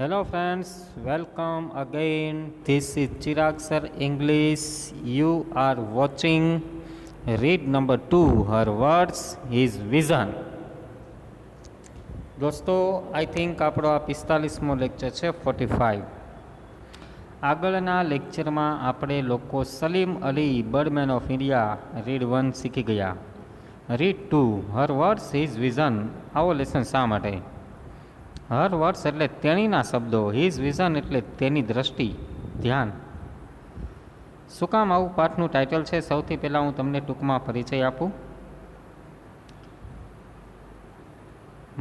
Hello friends, welcome again. This is Chirag sir English. You are watching read number 2. Her words, his vision. દોસ્તો I think આપણો આ 45મો lecture છે 45. આગળના લેક્ચરમાં આપણે લોકો Salim Ali birdman of India read 1 શીખી ગયા. રીડ 2 હર વર્ડ્સ હિઝ વિઝન. આવો લેસન શા માટે? હર વર્ડ્સ એટલે તેણીના શબ્દો, હિઝ વિઝન એટલે તેની દ્રષ્ટિ, ધ્યાન. શું કામ આવું પાઠનું ટાઇટલ છે? સૌથી પહેલાં હું તમને ટૂંકમાં પરિચય આપું.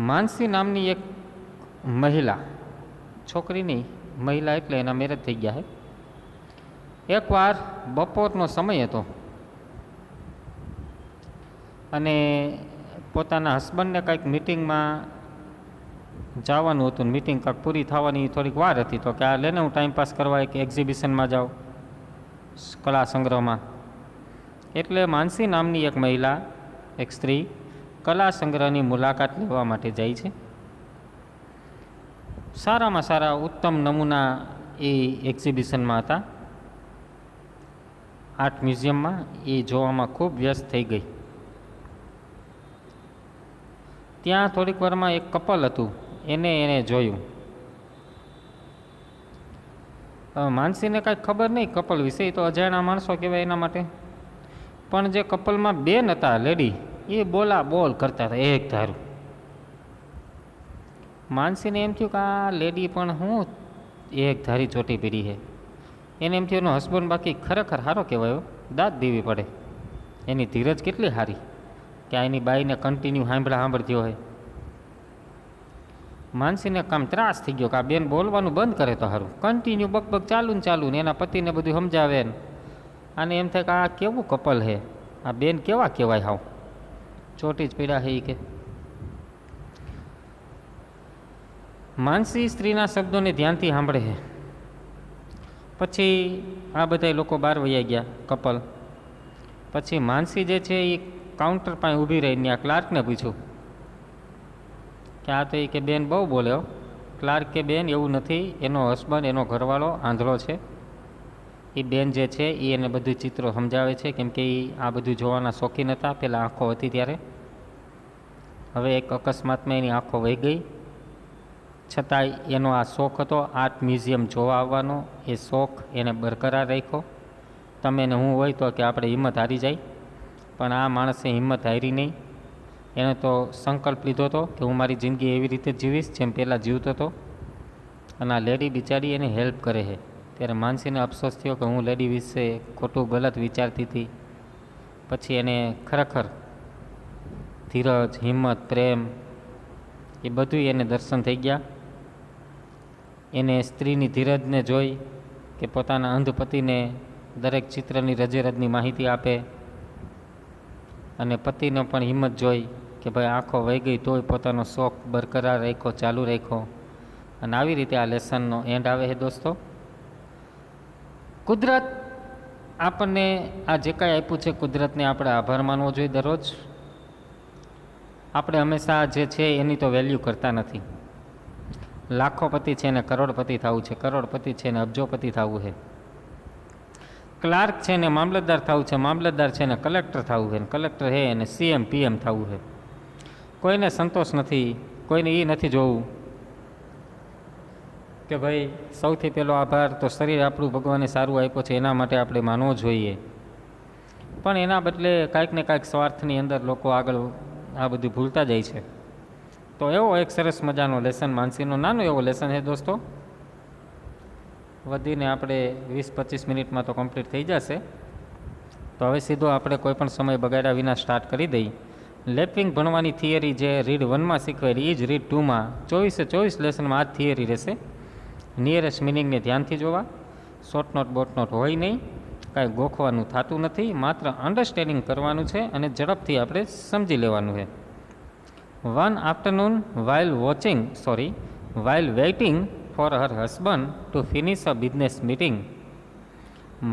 માનસી નામની એક મહિલા, છોકરીની મહિલા એટલે એના મેરેજ થઈ ગયા છે. એકવાર બપોરનો સમય હતો અને પોતાના હસબન્ડને કંઈક મિટિંગમાં જવાનું હતું. મિટિંગ કાંઈક પૂરી થવાની થોડીક વાર હતી, તો કે આ લેને હું ટાઈમપાસ કરવા એક એક્ઝિબિશનમાં જાઉં, કલા સંગ્રહમાં. એટલે માનસી નામની એક મહિલા, એક સ્ત્રી કલા સંગ્રહની મુલાકાત લેવા માટે જાય છે. સારામાં સારા ઉત્તમ નમૂના એ એક્ઝિબિશનમાં હતા, આર્ટ મ્યુઝિયમમાં. એ જોવામાં ખૂબ વ્યસ્ત થઈ ગઈ. ત્યાં થોડીક વારમાં એક કપલ હતું, એને જોયું. માનસીને કાંઈ ખબર નહીં કપલ વિશે, તો અજાણ્યા માણસો કહેવાય એના માટે. પણ જે કપલમાં બેન હતા, લેડી, એ બોલા બોલ કરતા હતા એક ધારું. માનસીને એમ થયું કે આ લેડી પણ હું એક ધારી ચોટી પીડી છે. એને એમ થયું એનો હસબન્ડ બાકી ખરેખર સારો કહેવાયો, દાદ દેવી પડે. એની ધીરજ કેટલી સારી કે આ એની બાઈને કન્ટિન્યુ સાંભળતી હોય. માનસીને કામ ત્રાસ થઈ ગયો કે આ બેન બોલવાનું બંધ કરે તો સારું. કન્ટિન્યુ બકબક ચાલુ ને એના પતિને બધું સમજાવે ને. અને એમ થાય કે આ કેવું કપલ છે, આ બેન કેવા કહેવાય, હાવ ચોટી જ પીડા છે. કે માનસી સ્ત્રીના શબ્દોને ધ્યાનથી સાંભળે છે. પછી આ બધા લોકો બહાર વયા ગયા, કપલ. પછી માનસી જે છે એ કાઉન્ટર પાસે ઊભી રહીને આ ક્લાર્કને પૂછ્યું કે આ તો એ કે બેન બહુ બોલ્યો. ક્લાર્ક કે બેન એવું નથી, એનો હસબન્ડ, એનો ઘરવાળો આંધળો છે. એ બેન જે છે એ એને બધું ચિત્રો સમજાવે છે, કેમ કે એ આ બધું જોવાના શોખીન હતા પહેલાં આંખો હતી ત્યારે. હવે એક અકસ્માતમાં એની આંખો વહી ગઈ, છતાંય એનો આ શોખ હતો આર્ટ મ્યુઝિયમ જોવા આવવાનો. એ શોખ એને બરકરાર રાખ્યો. તમે ને હું હોય તો કે આપણે હિંમત હારી જાય, પણ આ માણસે હિંમત હારી નહીં. એને તો સંકલ્પ લીધો હતો કે હું મારી જિંદગી એવી રીતે જીવીશ જેમ પહેલાં જીવતો હતો. અને આ લેડી બિચારી એને હેલ્પ કરે છે. ત્યારે માનસીને અફસોસ થયો કે હું લેડી વિશે ખોટું ગલત વિચારતી હતી. પછી એને ખરેખર ધીરજ, હિંમત, પ્રેમ એ બધું એને દર્શન થઈ ગયા. એને સ્ત્રીની ધીરજને જોઈ કે પોતાના અંધ પતિને દરેક ચિત્રની રજેરજની માહિતી આપે, અને પતિને પણ હિંમત જોઈ કે ભાઈ આંખો વહી ગઈ તોય પોતાનો શોખ બરકરાર રાખ્યો, ચાલુ રાખ્યો. અને આવી રીતે આ લેસનનો એન્ડ આવે છે. દોસ્તો, કુદરત આપણને આ જે કાંઈ આપ્યું છે, કુદરતને આપણે આભાર માનવો જોઈએ દરરોજ. આપણે હંમેશા જે છે એની તો વેલ્યુ કરતા નથી. લાખોપતિ છે ને કરોડપતિ થવું છે, કરોડપતિ છે ને અબજોપતિ થવું છે. ક્લાર્ક છે ને મામલતદાર થવું છે, મામલતદાર છે ને કલેક્ટર થવું છે, કલેક્ટર છે અને CM PM થવું છે. કોઈને સંતોષ નથી, કોઈને એ નથી જોવું કે ભાઈ સૌથી પહેલો આભાર તો શરીર આપણું ભગવાને સારું આપ્યું છે એના માટે આપણે માનવો જોઈએ. પણ એના બદલે કાંઈક ને કાંઈક સ્વાર્થની અંદર લોકો આગળ આ બધું ભૂલતા જાય છે. તો એવો એક સરસ મજાનો લેસન માનસીનો નાનો એવો લેસન છે દોસ્તો. વધીને આપણે 20-25 મિનિટમાં તો કમ્પ્લીટ થઈ જશે. તો હવે સીધો આપણે કોઈ પણ સમય બગાડ્યા વિના સ્ટાર્ટ કરી દઈએ. લેપિંગ ભણવાની થિયરી જે રીડ 1માં શીખવાડી એ જ રીડ 2માં 24 લેસનમાં આ જ થિયરી રહેશે. નિયરેસ્ટ મિનિંગને ધ્યાનથી જોવા, શોર્ટ નોટ બોટ નોટ હોય નહીં, કાંઈ ગોખવાનું થતું નથી, માત્ર અન્ડરસ્ટેન્ડિંગ કરવાનું છે અને ઝડપથી આપણે સમજી લેવાનું છે. One afternoon while waiting for her husband to finish a business meeting,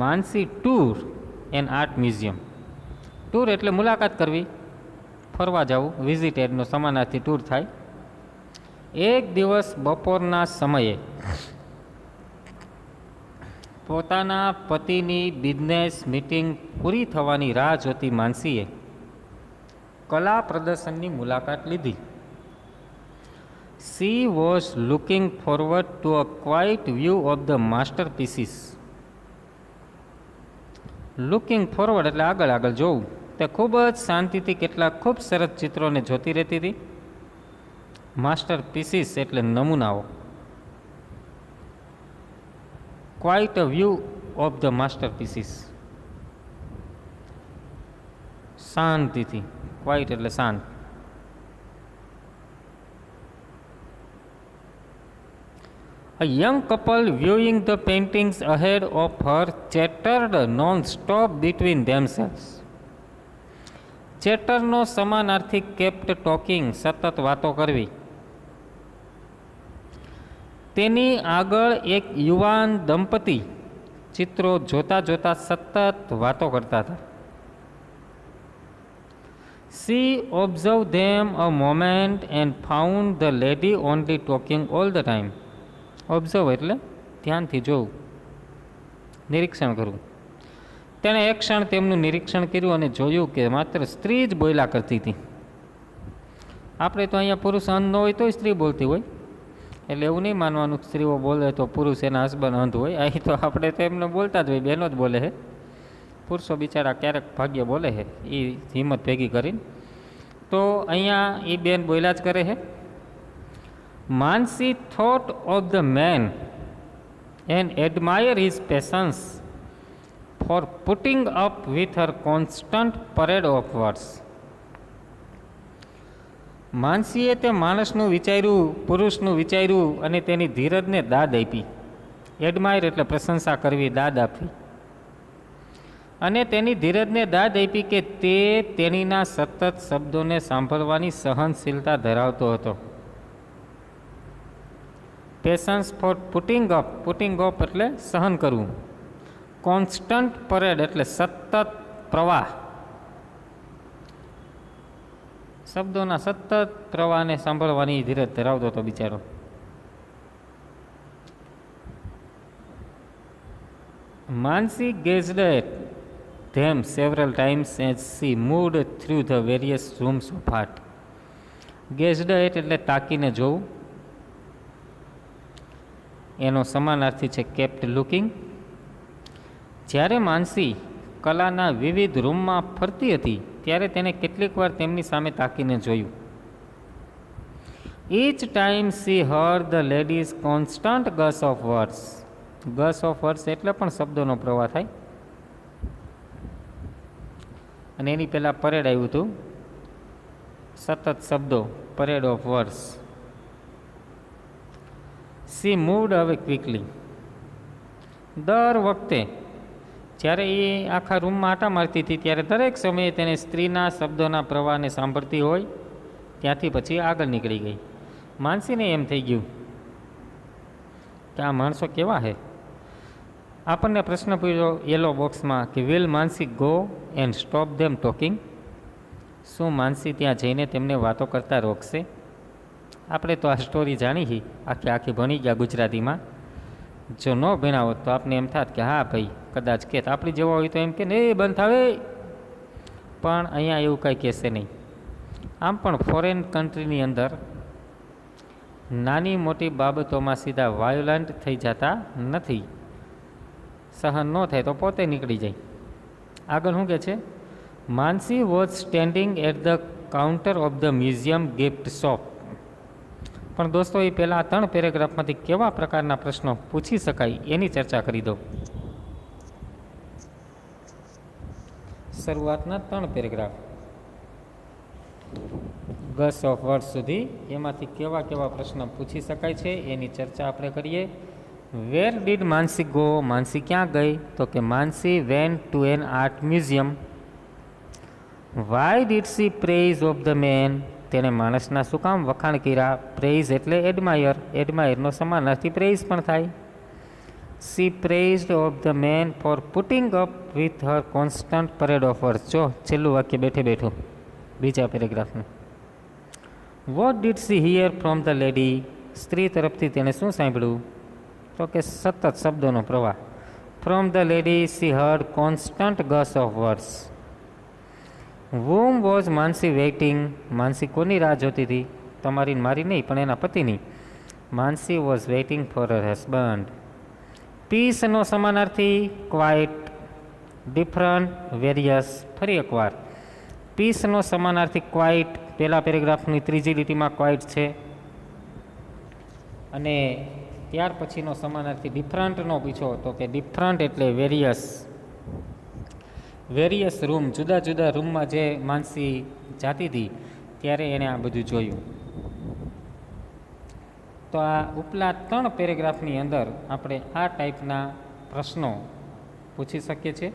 Mansi tour an art museum. Tour એટલે મુલાકાત કરવી, ફરવા જવું, વિઝિટેડનો સમાનાર્થી ટૂર થાય. એક દિવસ બપોરના સમયે પોતાના પતિની બિઝનેસ મીટિંગ પૂરી થવાની રાહ જોતી માનસીએ કલા પ્રદર્શનની મુલાકાત લીધી. She was looking forward to a quiet view of the masterpieces. Looking forward એટલે આગળ આગળ જોવું. તે ખૂબ જ શાંતિથી કેટલાક ખૂબ સરસ ચિત્રોને જોતી રહેતી હતી. માસ્ટરપીસીસ એટલે નમૂનાઓ. Quiet a view of the masterpieces, શાંતિથી. ક્વાઇટ એટલે શાંત. A young couple viewing the paintings ahead of her chattered non-stop between themselves. ચેટરનો સમાનાર્થી કેપ્ટ ટોકિંગ, સતત વાતો કરવી. તેની આગળ એક યુવાન દંપતી ચિત્રો જોતા જોતા સતત વાતો કરતા હતા. She observed them a moment and found the lady only talking all the time. Observe એટલે ધ્યાનથી જોવું, નિરીક્ષણ કરવું. તેણે એક ક્ષણ તેમનું નિરીક્ષણ કર્યું અને જોયું કે માત્ર સ્ત્રી જ બોલ્યા કરતી હતી. આપણે તો અહીંયા પુરુષ અંધ ન હોય તોય સ્ત્રી બોલતી હોય, એટલે એવું નહીં માનવાનું સ્ત્રીઓ બોલે તો પુરુષ એના હસબન્ડ અંધ હોય. અહીં તો આપણે તો એમને બોલતા જ હોય, બહેનો જ બોલે છે. પુરુષો બિચારા ક્યારેક ભાગ્ય બોલે છે, એ હિંમત ભેગી કરીને. તો અહીંયા એ બેન બોલ્યા જ કરે છે. Mansi thought of the man and admired his patience for putting up with her constant parade of words. માનસીએ તે માણસનું વિચાર્યું, પુરુષનું વિચાર્યું અને તેની ધીરજને દાદ આપી. એડમાયર એટલે પ્રશંસા કરવી, દાદ આપવી. અને તેની ધીરજને દાદ આપી કે તે તેણીના સતત શબ્દોને સાંભળવાની સહનશીલતા ધરાવતો હતો. પેશન્સ ફોર પુટિંગ અપ એટલે સહન કરવું. કોન્સ્ટન્ટ પરેડ એટલે સતત પ્રવાહ, શબ્દોના સતત પ્રવાહને સાંભળવાની ધીરજ ધરાવતો હતો બિચારો. માનસી gazed at them several times as she moved through the various rooms of art. Gazed at એટલે તાકીને જોવું. એનો સમાનાર્થી છે કેપ્ટ લુકિંગ. જ્યારે માનસી કલાના વિવિધ રૂમમાં ફરતી હતી ત્યારે તેને કેટલીક વાર તેમની સામે તાકીને જોયું. Each time she heard the lady's constant gush of words. Guys of words એટલે પણ શબ્દોનો પ્રવાહ થાય. અને એની પહેલાં પરેડ આવ્યું હતું, સતત શબ્દો, parade of words. She moved away quickly. દર વખતે જ્યારે એ આખા રૂમમાં આટા મારતી હતી ત્યારે દરેક સમયે તેને સ્ત્રીના શબ્દોના પ્રવાહને સાંભળતી હોય ત્યાંથી પછી આગળ નીકળી ગઈ. માનસીને એમ થઈ ગયું કે આ માણસો કેવા છે. આપણને પ્રશ્ન પૂછ્યો યલો બોક્સમાં કે will Mansi go and stop them talking. શું માનસી ત્યાં જઈને તેમને વાતો કરતા રોકશે? આપણે તો આ સ્ટોરી જાણી છે, આખી ભણી ગયા ગુજરાતીમાં. જો ન ભણ્યા હોત તો આપને એમ થાત કે હા ભાઈ કદાચ કહેત. આપણી જેવા હોય તો એમ કે ને બંધ થાવે, પણ અહીંયા એવું કાંઈ કહેશે નહીં. આમ પણ ફોરેન કન્ટ્રીની અંદર નાની મોટી બાબતોમાં સીધા વાયોલન્ટ થઈ જતા નથી. સહન ન થાય તો પોતે નીકળી જાય. આગળ શું કહે છે? Mansi was standing at the counter of the museum gift shop. પણ દોસ્તો એ પહેલાં આ 3 પેરેગ્રાફમાંથી કેવા પ્રકારના પ્રશ્નો પૂછી શકાય એની ચર્ચા કરી દો. શરૂઆતના 3 પેરેગ્રાફ ગસ ઓફ વર્ડ સુધી, એમાંથી કેવા કેવા પ્રશ્ન પૂછી શકાય છે એની ચર્ચા આપણે કરીએ. Where did Mansi go? માનસી ક્યાં ગઈ? તો કે Mansi went to an art museum. Why did she praise of the man? તેણે માણસના શું કામ વખાણ કર્યા? પ્રેઇઝ એટલે એડમાયર, એડમાયરનો સમાનાર્થી પ્રેઇઝ પણ થાય. She praised of the man for putting up with her constant parade of words. જો છેલ્લું વાક્ય બેઠે બેઠું બીજા પેરેગ્રાફનું. What did she hear from the lady? સ્ત્રી તરફથી તેણે શું સાંભળ્યું? તો કે સતત શબ્દોનો પ્રવાહ. From the lady she heard constant gush of words. Whom was Mansi waiting? Mansi કોની રાહ જોતી હતી? તમારી મારી નહીં, પણ એના પતિની. Mansi was waiting for her husband. પીસનો સમાનાર્થી ક્વાઇટ, ડિફરન્ટ, વેરિયસ. ફરી એકવાર, પીસનો સમાનાર્થી ક્વાઇટ, પહેલા પેરેગ્રાફની ત્રીજી લીટીમાં ક્વાઇટ છે, અને ત્યાર પછીનો સમાનાર્થી ડિફરન્ટનો પૂછો તો કે ડિફરન્ટ એટલે વેરિયસ. વેરિયસ રૂમ, જુદા જુદા રૂમમાં જે માનસી જાતી હતી ત્યારે એણે આ બધું જોયું. તો આ ઉપલા 3 પેરેગ્રાફની અંદર આપણે આ ટાઈપના પ્રશ્નો પૂછી શકીએ છીએ.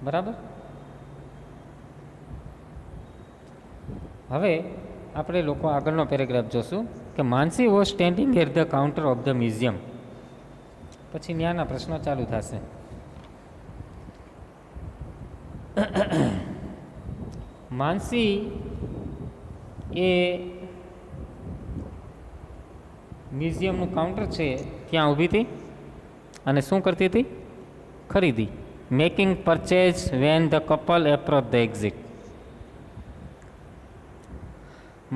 બરાબર. હવે આપણે લોકો આગળનો પેરેગ્રાફ જોશું કે Mansi was standing at the counter of the museum. પછી ન્યાના પ્રશ્નો ચાલુ થશે. માનસી એ મ્યુઝિયમનું કાઉન્ટર છે ત્યાં ઊભી હતી અને શું કરતી હતી? ખરીદી. Making purchase when the couple approach the exit.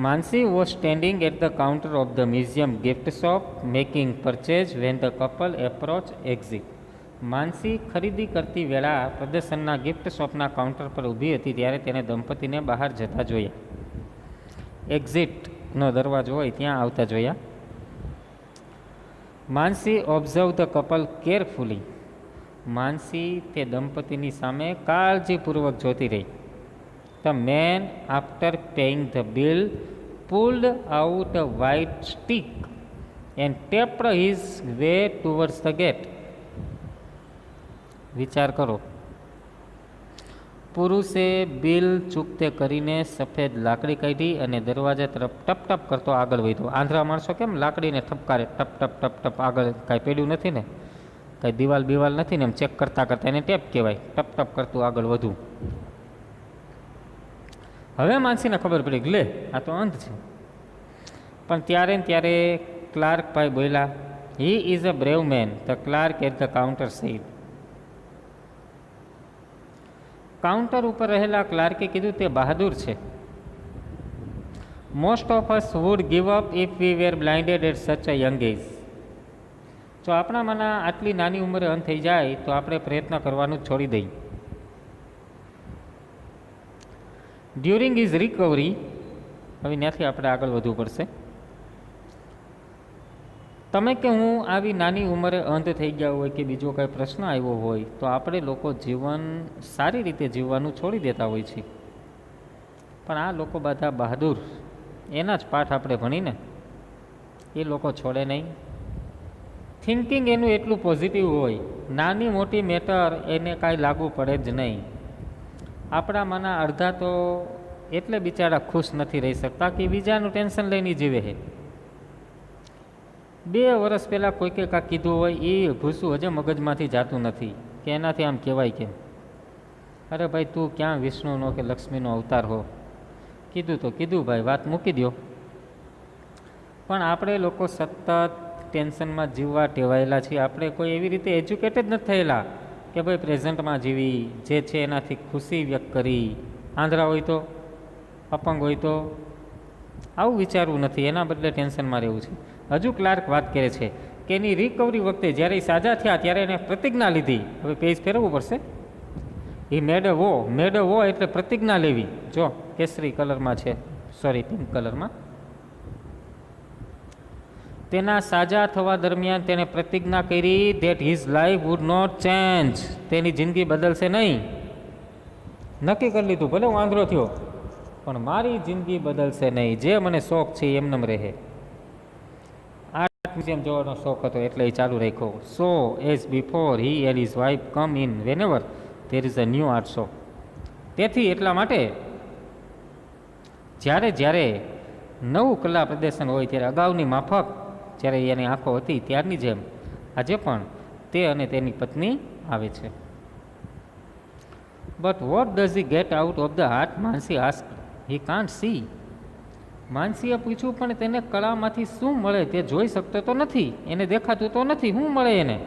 Mansi was standing at the counter of the museum gift shop making purchase when the couple approach exit. Mansi ખરીદી કરતી વેળા પ્રદર્શનના ગિફ્ટ શોપના કાઉન્ટર પર ઊભી હતી ત્યારે તેને દંપતીને બહાર જતા જોયા. એક્ઝિટનો દરવાજો હોય ત્યાં આવતા જોયા. Mansi observe the couple carefully. Mansi તે દંપતીની સામે કાળજીપૂર્વક જોતી રહી. The man after paying the bill pulled out a white stick and tapped his way towards the gate. વિચાર કરો. પુરુષે બિલ ચૂકતે કરીને સફેદ લાકડી કાઢી અને દરવાજા તરફ ટપ ટપ કરતો આગળ વધ્યો. આંધળા માણસો કેમ લાકડીને ઠપકારે? ટપ ટપ ટપ ટપ. આગળ કાંઈ પેડ્યું નથી ને, કાંઈ દિવાલ બિવાલ નથી ને, એમ ચેક કરતાં કરતાં એને ટેપ કહેવાય. ટપ ટપ કરતું આગળ વધવું. હવે માનસીને ખબર પડી કે લે આ તો અંધ છે. પણ ત્યારે ને ત્યારે ક્લાર્ક ભાઈ બોલ્યા, he is a brave man, the clerk at the counter said. Counter ઉપર રહેલા ક્લાર્કે કીધું તે બહાદુર છે. Most of us would give up if we were blinded at such a young એજ. જો આપણામાંના આટલી નાની ઉંમરે અંત થઈ જાય તો આપણે પ્રયત્ન કરવાનું જ છોડી દઈએ. During is recovery. હવે ત્યાંથી આપણે આગળ વધવું પડશે. તમે કે હું આવી નાની ઉંમરે અંધ થઈ ગયા હોય કે બીજો કાંઈ પ્રશ્ન આવ્યો હોય તો આપણે લોકો જીવન સારી રીતે જીવવાનું છોડી દેતા હોય છે. પણ આ લોકો બધા બહાદુર, એના જ પાઠ આપણે ભણીને એ લોકો છોડે નહીં. થિંકિંગ એનું એટલું પોઝિટિવ હોય, નાની મોટી મેટર એને કાંઈ લાગુ પડે જ નહીં. આપણામાંના અડધા તો એટલે બિચારા ખુશ નથી રહી શકતા કે બીજાનું ટેન્શન લઈને જીવે છે. 2 વર્ષ પહેલાં કોઈકે કાંઈક કીધું હોય એ ભૂસું હજે મગજમાંથી જાતું નથી કે એનાથી આમ કહેવાય કે અરે ભાઈ તું ક્યાં વિષ્ણુનો કે લક્ષ્મીનો અવતાર હો. કીધું તો કીધું ભાઈ, વાત મૂકી દો. પણ આપણે લોકો સતત ટેન્શનમાં જીવવા ટેવાયેલા છીએ. આપણે કોઈ એવી રીતે એજ્યુકેટેડ નથી થયેલા કે ભાઈ પ્રેઝન્ટમાં જીવી, જે છે એનાથી ખુશી વ્યક્ત કરી. આંધળા હોય તો, અપંગ હોય તો આવું વિચારવું નથી, એના બદલે ટેન્શનમાં રહેવું છે. હજુ ક્લાર્ક વાત કરે છે કે એની રિકવરી વખતે જ્યારે એ સાજા થયા ત્યારે એને પ્રતિજ્ઞા લીધી. હવે પેજ ફેરવવું પડશે. એ મેડ અ વો. મેડ અ વો એટલે પ્રતિજ્ઞા લેવી. જો કેસરી કલરમાં છે, સોરી પિંક કલરમાં. તેના સાજા થવા દરમિયાન તેણે પ્રતિજ્ઞા કરી that his life would not change. તેની જિંદગી બદલશે નહીં. નક્કી કરી લીધું, ભલે હું આંધળો થયો પણ મારી જિંદગી બદલશે નહીં. જે મને શોખ છે એમનેમ રહે. આર્ટ મ્યુઝિયમ જોવાનો શોખ હતો એટલે એ ચાલુ રાખ્યો. So as before he and his wife come in whenever there is a new art show. તેથી એટલા માટે જ્યારે જ્યારે નવું કલા પ્રદર્શન હોય ત્યારે અગાઉની માફક જ્યારે એની આંખો હતી ત્યારની જેમ આજે પણ તે અને તેની પત્ની આવે છે. But what does he get out of the heart? Mansi ask. He can't see. માનસીએ પૂછ્યું, પણ તેને કળામાંથી શું મળે? તે જોઈ શકતો તો નથી, એને દેખાતું તો નથી, શું મળે એને?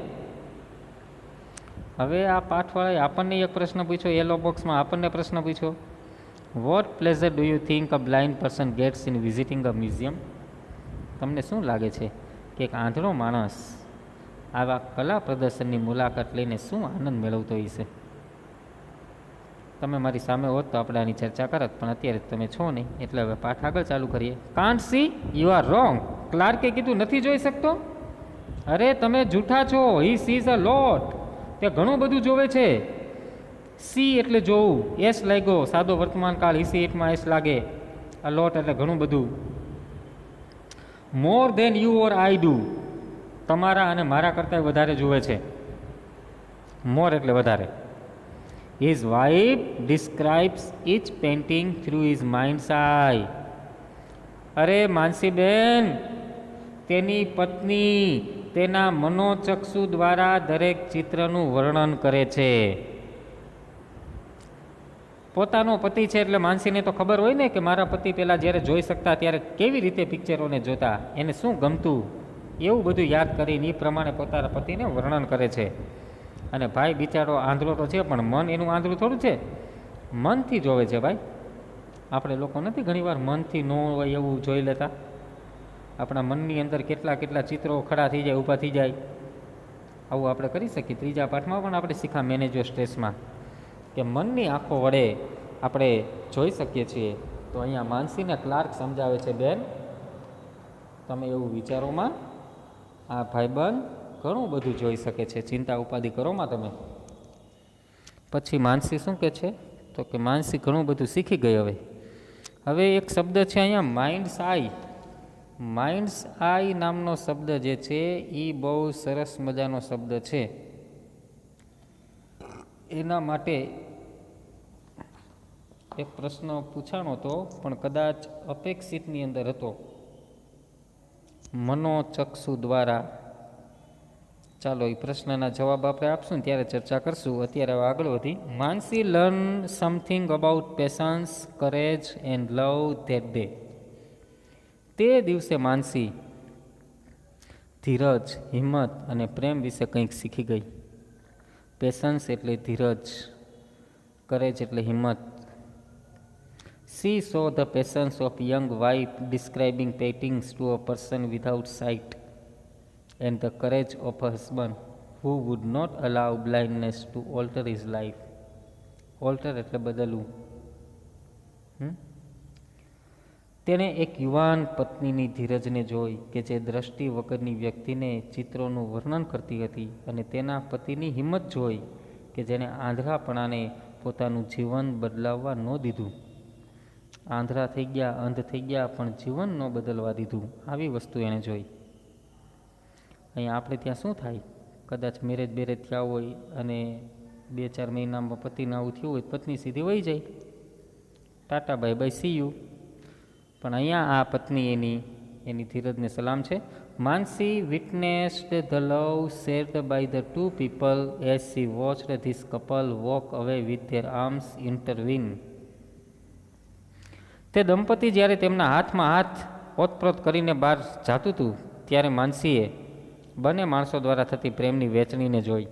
હવે આ પાઠવાળાએ આપણને એક પ્રશ્ન પૂછ્યો, યલો બોક્સમાં આપણને પ્રશ્ન પૂછ્યો, what pleasure do you think a blind person gets in visiting a museum? તમને શું લાગે છે કે એક આંધળો માણસ આવા કલા પ્રદર્શનની મુલાકાત લઈને શું આનંદ મેળવતો હશે? તમે મારી સામે હોત તો આપણે આની ચર્ચા કરત, પણ અત્યારે તમે છો નહીં, એટલે હવે પાઠ આગળ ચાલુ કરીએ. Can't see? You are wrong. ક્લાર્કે કીધું નથી જોઈ શકતો. અરે તમે જૂઠા છો. He sees a lot. તે ઘણું બધું જોવે છે. સી એટલે જોવું, એસ લાગ્યો, સાદો વર્તમાન કાળ, હી સી ઇટમાં એસ લાગે. આ લોટ એટલે ઘણું બધું. More than you or I do. તમારા અને મારા કરતાં વધારે જુએ છે. મોર એટલે વધારે. His wife describes each painting through his mind's eye. અરે માનસીબેન, તેની પત્ની તેના મનોચક્ષુ દ્વારા દરેક ચિત્રનું વર્ણન કરે છે. પોતાનો પતિ છે એટલે માનસીને તો ખબર હોય ને કે મારા પતિ પહેલાં જ્યારે જોઈ શકતા ત્યારે કેવી રીતે પિક્ચરોને જોતા, એને શું ગમતું, એવું બધું યાદ કરીને એ પ્રમાણે પોતાના પતિને વર્ણન કરે છે. અને ભાઈ બિચારો આંધળો તો છે, પણ મન એનું આંધળું થોડું છે, મનથી જોવે છે ભાઈ. આપણે લોકો નથી ઘણીવાર મનથી ન હોય એવું જોઈ લેતા? આપણા મનની અંદર કેટલા કેટલા ચિત્રો ખડા થઈ જાય, ઊભા થઈ જાય. આવું આપણે કરી શકીએ. ત્રીજા પાઠમાં પણ આપણે શીખા મેનેજ સ્ટ્રેસમાં કે મનની આંખો વડે આપણે જોઈ શકીએ છીએ. તો અહીંયા માનસીને ક્લાર્ક સમજાવે છે, બેન તમે એવું વિચારોમાં આ ભાઈબંધ ઘણું બધું જોઈ શકે છે, ચિંતા ઉપાધિ કરોમાં તમે. પછી માનસી શું કહે છે? તો કે માનસી ઘણું બધું શીખી ગઈ. હવે એક શબ્દ છે અહીંયા માઇન્ડ્સ આઈ. માઇન્ડ્સ આઈ નામનો શબ્દ જે છે એ બહુ સરસ મજાનો શબ્દ છે. એના માટે એક પ્રશ્ન પૂછાણો હતો, પણ કદાચ અપેક્ષિતની અંદર હતો. મનોચક્ષુ દ્વારા. ચાલો એ પ્રશ્નના જવાબ આપણે આપશું ને ત્યારે ચર્ચા કરશું. અત્યારે હવે આગળ વધી. Mansi learn something about patience, courage and love that day. તે દિવસે માનસી ધીરજ, હિંમત અને પ્રેમ વિશે કંઈક શીખી ગઈ. પેશન્સ એટલે ધીરજ, કરેજ એટલે હિંમત. She saw the patience of young wife describing paintings to a person without sight, and the courage of a husband who would not allow blindness to alter his life. Alter એટલે બદલવું. તેણે એક યુવાન પત્નીની ધીરજને જોઈ કે જે દ્રષ્ટિ વગરની વ્યક્તિને ચિત્રોનું વર્ણન કરતી હતી, અને તેના પતિની હિંમત જોઈ કે જેણે આંધળાપણાને પોતાનું જીવન બદલાવવા ન દીધું. આંધળા થઈ ગયા, અંધ થઈ ગયા, પણ જીવન ન બદલવા દીધું. આવી વસ્તુ એણે જોઈ. અહીંયા આપણે ત્યાં શું થાય? કદાચ મેરેજ બેરેજ થયા હોય અને 2-4 મહિનામાં પતિને આવું થયું હોય, પત્ની સીધી વહી જાય, tata bye bye see you. પણ અહીંયા આ પત્ની એની ધીરજને સલામ છે. Mansi witnessed the love shared by the two people as she watched this couple walk away with their arms intertwined. તે દંપતી જ્યારે તેમના હાથમાં હાથ ઓતપ્રોત કરીને બહાર જાતું હતું, ત્યારે માનસીએ બંને માણસો દ્વારા થતી પ્રેમની વહેંચણીને જોઈ.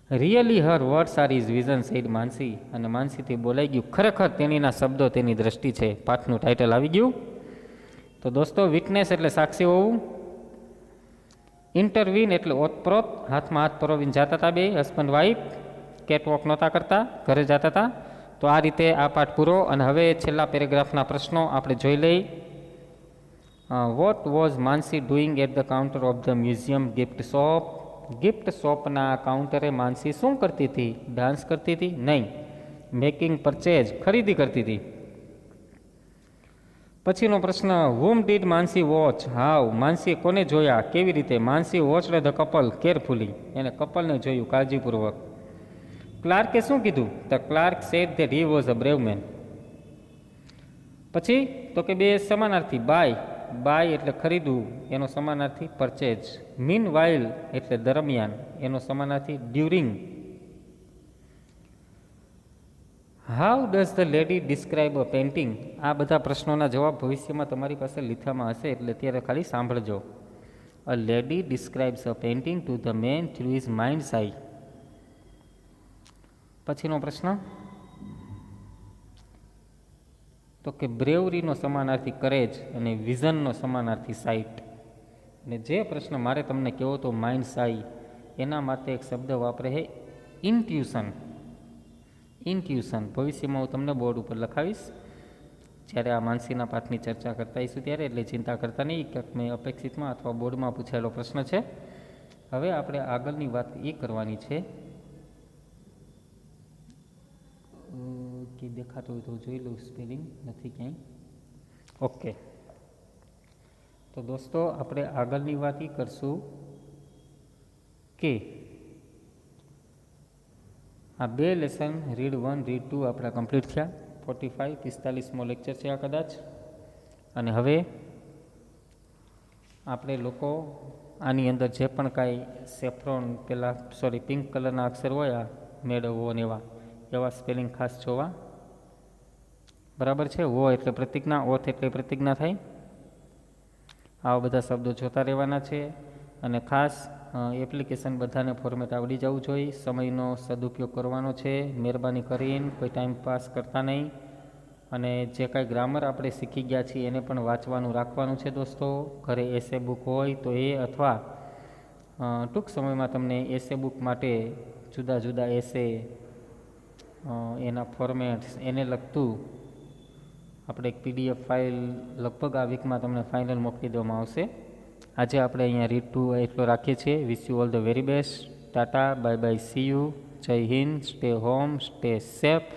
Really her words are is vision said Mansi. અને માનસીથી બોલાઈ ગયું, ખરેખર તેણીના શબ્દો તેની દ્રષ્ટિ છે. પાઠનું ટાઇટલ આવી ગયું. તો દોસ્તો, વિટનેસ એટલે સાક્ષી હોવું, ઇન્ટરવીન એટલે ઓતપ્રોત, હાથમાં હાથ પરોવીને જતા હતા બે હસબન્ડ વાઈફ, કેટવોક નહોતા કરતા, ઘરે જતા હતા. તો આ રીતે આ પાઠ પૂરો. અને હવે છેલ્લા પેરેગ્રાફના પ્રશ્નો આપણે જોઈ લઈ. What was Mansi doing at the counter of the museum gift shop? Gift શોપના કાઉન્ટરે માનસી શું કરતી હતી? ડાન્સ કરતી હતી? નહીં. મેકિંગ પરચેજ, ખરીદી કરતી હતી. પછીનો પ્રશ્ન, હુમ ડીડ માનસી વોચ? હાવ, માનસીએ કોને જોયા? કેવી રીતે? Mansi watched the couple carefully. એને કપલને જોયું કાળજીપૂર્વક. ક્લાર્કે શું કીધું? The clerk said that he was a brave man. પછી તો કે બે સમાનાર્થી. બાય એટલે ખરીદવું, એનો સમાનાર્થી પરચેજ. મીન વાઇલ એટલે દરમિયાન, એનો સમાનાર્થી during. How does the lady describe a painting? આ બધા પ્રશ્નોના જવાબ ભવિષ્યમાં તમારી પાસે લીથામાં હશે, એટલે અત્યારે ખાલી સાંભળજો. A lady describes a painting to the man through his mind's eye. પછીનો પ્રશ્ન, તો કે બ્રેવરીનો સમાનાર્થી કરેજ અને વિઝનનો સમાનાર્થી સાઇટ. અને જે પ્રશ્ન મારે તમને કહેવો તો માઇન્ડ્સ આઈ, એના માટે એક શબ્દ વાપરે છે ઇન્ટ્યુશન. ઇન્ટ્યુશન ભવિષ્યમાં હું તમને બોર્ડ ઉપર લખાવીશ જ્યારે આ માનસીના પાઠની ચર્ચા કરતા આવીશું ત્યારે, એટલે ચિંતા કરતા નહીં. ક્યાંક મેં અપેક્ષિતમાં અથવા બોર્ડમાં પૂછાયેલો પ્રશ્ન છે. હવે આપણે આગળની વાત એ કરવાની છે કે દેખાતું હોય તો જોઈ લઉં, સ્પેલિંગ નથી ક્યાંય. ઓકે, તો દોસ્તો આપણે આગળની વાત એ કરશું કે આ 2 લેસન રીડ 1 રીડ 2 આપણા કમ્પ્લીટ થયા. 45-45મો લેક્ચર છે આ કદાચ. અને હવે આપણે લોકો આની અંદર જે પણ કાંઈ સેફ્રોન પિંક કલરના અક્ષર હોય, આ મેળવવો ને એવા સ્પેલિંગ ખાસ જોવા. બરાબર છે? વો એટલે પ્રતિજ્ઞા, ઓથ એટલે પ્રતિજ્ઞા થાય. આવા બધા શબ્દો જોતા રહેવાના છે. અને ખાસ એપ્લિકેશન બધાને ફોર્મેટ આવડી જવું જોઈએ. સમયનો સદુપયોગ કરવાનો છે, મહેરબાની કરીને કોઈ ટાઈમ પાસ કરતા નહીં. અને જે કાંઈ ગ્રામર આપણે શીખી ગયા છીએ એને પણ વાંચવાનું રાખવાનું છે દોસ્તો. ઘરે એસે બુક હોય તો એ, અથવા ટૂંક સમયમાં તમને એસે બુક માટે જુદા જુદા એસે, એના ફોર્મેટ્સ, એને લગતું આપણે એક પીડીએફ ફાઇલ લગભગ આ વીકમાં તમને ફાઇનલ મોકલી દેવામાં આવશે. આજે આપણે અહીંયા રીડ 2 એટલો રાખીએ છીએ. Wish you all the very best. Tata, bye bye, see you. Jai Hind. Stay home, stay safe.